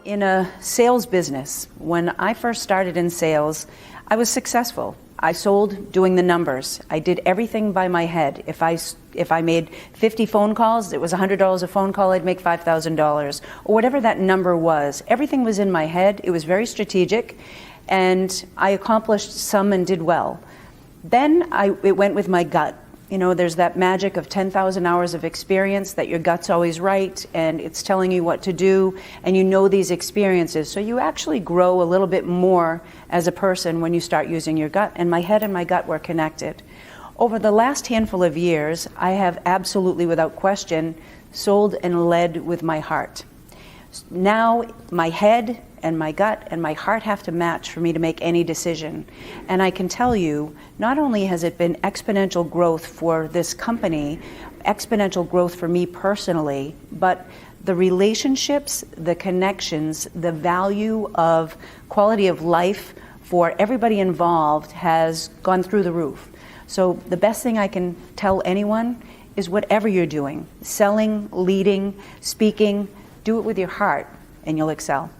in a sales business, when I first started in sales, I was successful. I sold doing the numbers. I did everything by my head. If I made 50 phone calls, it was $100 a phone call, I'd make $5,000, or whatever that number was. Everything was in my head. It was very strategic, and I accomplished some and did well. Then it went with my gut. You know, there's that magic of 10,000 hours of experience that your gut's always right and it's telling you what to do, and you know these experiences. So you actually grow a little bit more as a person when you start using your gut, and my head and my gut were connected. Over the last handful of years, I have absolutely, without question, sold and led with my heart. Now my head and my gut and my heart have to match for me to make any decision. And I can tell you, not only has it been exponential growth for this company, exponential growth for me personally, but the relationships, the connections, the value of quality of life for everybody involved has gone through the roof. So the best thing I can tell anyone is whatever you're doing, selling, leading, speaking, do it with your heart and you'll excel.